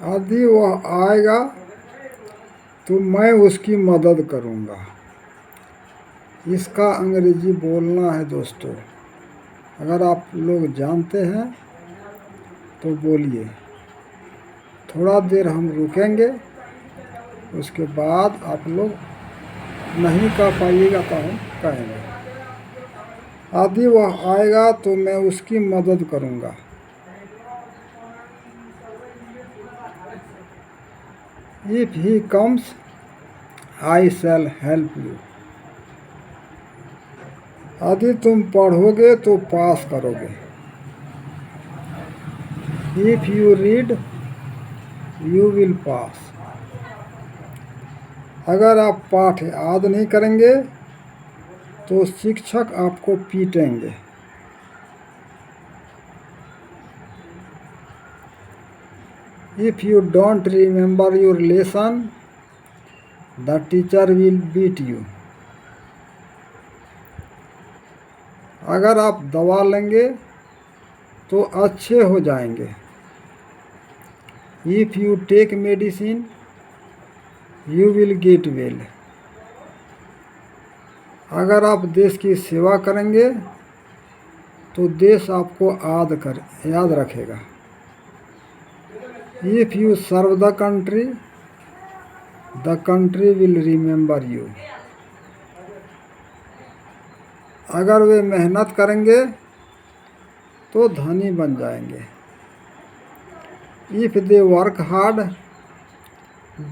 यदि वह आएगा तो मैं उसकी मदद करूँगा। इसका अंग्रेजी बोलना है दोस्तों। अगर आप लोग जानते हैं तो बोलिए। थोड़ा देर हम रुकेंगे, उसके बाद आप लोग नहीं कह पाइएगा तो हम कहेंगे। यदि वह आएगा तो मैं उसकी मदद करूँगा। If he comes, I shall help you. यदि तुम पढ़ोगे तो पास करोगे। If you read, you will pass. अगर आप पाठ याद नहीं करेंगे तो शिक्षक आपको पीटेंगे। If you don't remember your lesson, the teacher will beat you. अगर आप दवा लेंगे तो अच्छे हो जाएंगे। If you take medicine, you will get well. अगर आप देश की सेवा करेंगे तो देश आपको याद रखेगा। If you serve the country will remember you. अगर वे मेहनत करेंगे तो धनी बन जाएंगे। If they work hard,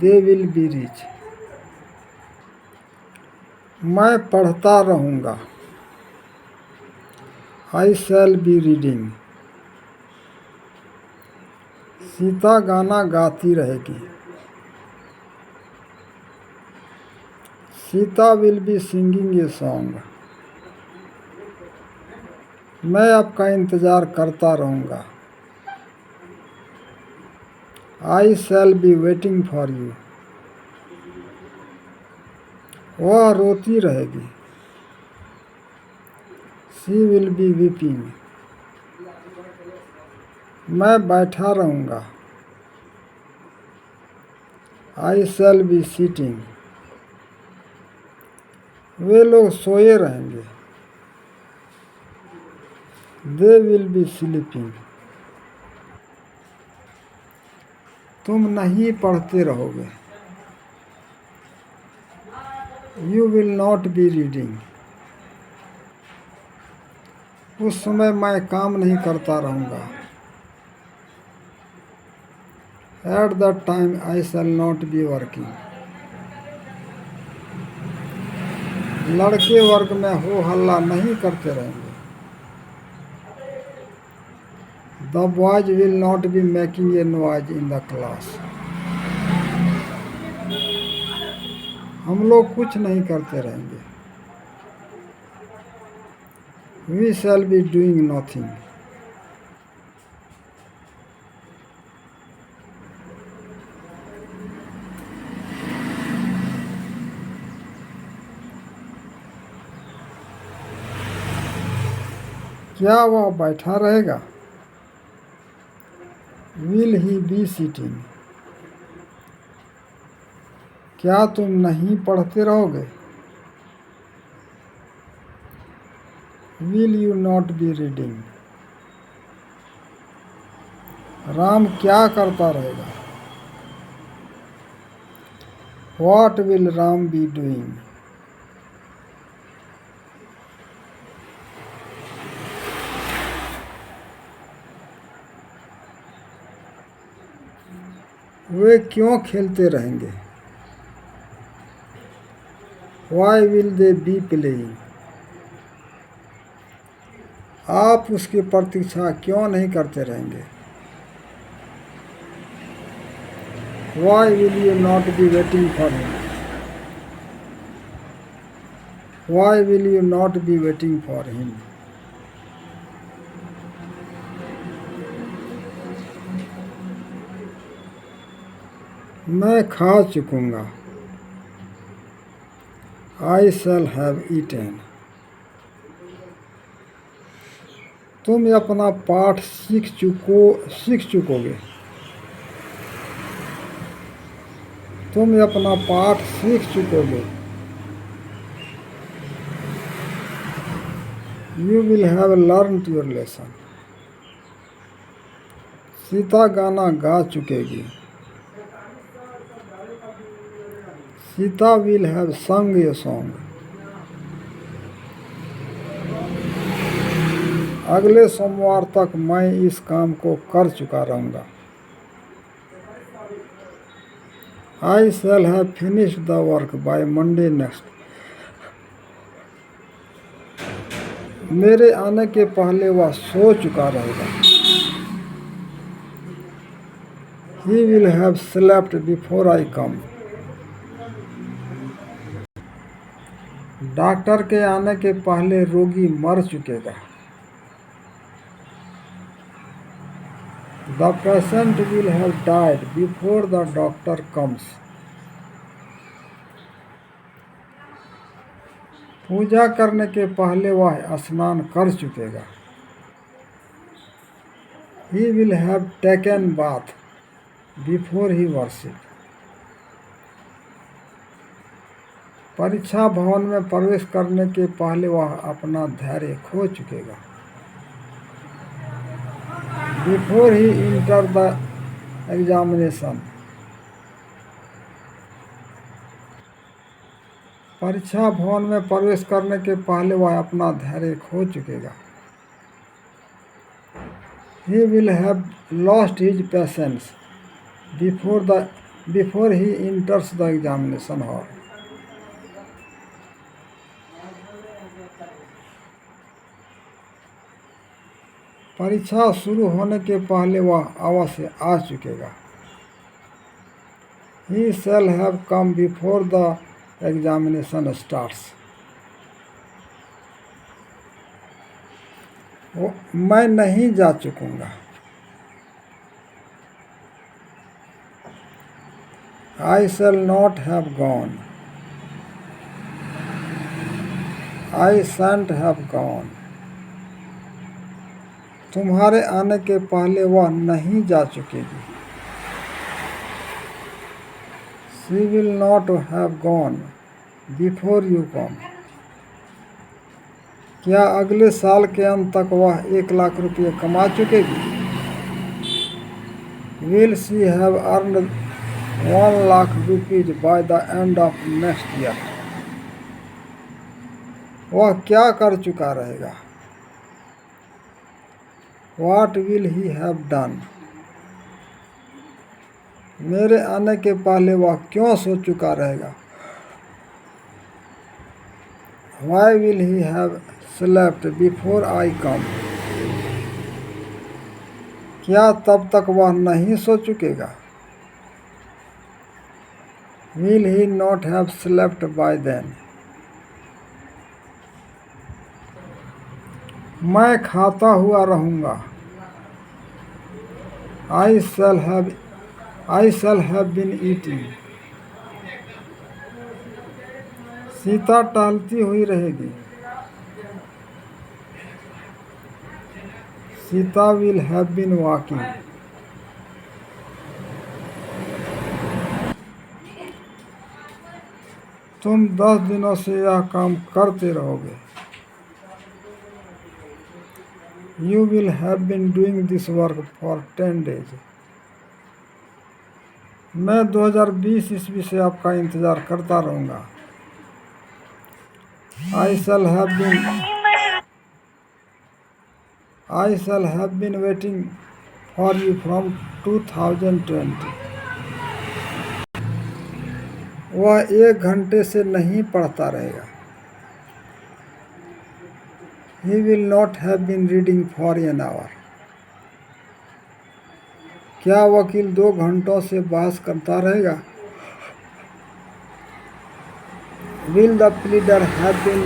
they will be rich. मैं पढ़ता रहूँगा। I shall be reading. Sita गाना गाती रहेगी। Sita will be singing a song. मैं आपका इंतज़ार करता रहूँगा। I shall be waiting for you. वह रोती रहेगी। She will be weeping. मैं बैठा रहूँगा। I shall be sitting. वे लोग सोए रहेंगे। They will be sleeping. तुम नहीं पढ़ते रहोगे। You will not be reading. उस समय मैं काम नहीं करता रहूँगा। At that time I shall not be working. लड़के वर्ग में हो हल्ला नहीं करते रहेंगे। The boys will not be making a noise in the class. हम लोग कुछ नहीं करते रहेंगे। We shall be doing nothing. क्या वह बैठा रहेगा? Will he be sitting? क्या तुम नहीं पढ़ते रहोगे? Will you not be reading? Ram क्या करता रहेगा? What will Ram be doing? वे क्यों खेलते रहेंगे? Why will they be playing? आप उसकी प्रतीक्षा क्यों नहीं करते रहेंगे? Why will you not be waiting for him? Why will you not be waiting for him? मैं खा चुकूँगा। I shall have eaten. तुम अपना पाठ सीख चुकोगे। तुम अपना पाठ सीख चुकोगे। You will have learn your lesson. Sita गाना गा चुकेगी। सीता विल हैव संग ए सॉन्ग। अगले सोमवार तक मैं इस काम को कर चुका रहूँगा। I shall have finished the work by Monday next. मेरे आने के पहले वह सो चुका रहेगा। He will have slept before I come. Doctor के आने के पहले रोगी मर चुकेगा। The patient will have died before the doctor comes. पूजा करने के पहले वह स्नान कर चुकेगा। He will have taken bath before he worship. परीक्षा भवन में प्रवेश करने के पहले वह अपना धैर्य खो चुकेगा। Before he enter the examination. परीक्षा भवन में प्रवेश करने के पहले वह अपना धैर्य खो चुकेगा। He will have lost his patience before he enters the examination hall. परीक्षा शुरू होने के पहले वह अवश्य आ चुकेगा। He shall have come before the examination starts. मैं नहीं जा चुकूंगा। I shall not have gone. I shan't have gone. तुम्हारे आने के पहले वह नहीं जा चुकेगी। She will not have gone before you come. क्या अगले साल के अंत तक वह 1 लाख रुपये कमा चुकेगी। Will she have earned 1 lakh rupees by the end of next year. वह क्या कर चुका रहेगा। What will he have done? मेरे आने के पहले वह क्यों सो चुका रहेगा। Why will he have slept before I come? क्या तब तक वह नहीं सो चुकेगा। Will he not have slept by then? मैं खाता हुआ रहूँगा। I shall have been eating. Sita टहलती हुई रहेगी। Sita will have been walking. तुम 10 दिनों से यह काम करते रहोगे। You will have been doing this work for 10 days. मैं 2020 ईस्वी से आपका इंतजार करता रहूँगा। I shall have been waiting for you from 2020. वह 1 घंटे से नहीं पढ़ता रहेगा। He will not have been reading for an hour. क्या वकील 2 घंटों से बहस करता रहेगा। Will the pleader have been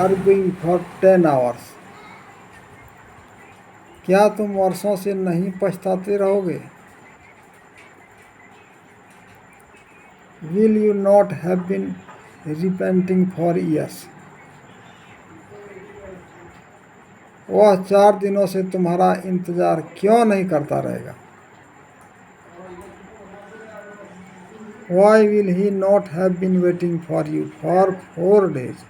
arguing for 10 hours? क्या तुम वर्षों से नहीं पछताते रहोगे। Will you not have been repenting for years? वह 4 दिनों से तुम्हारा इंतज़ार क्यों नहीं करता रहेगा? Why will he not have been waiting for you for 4 days?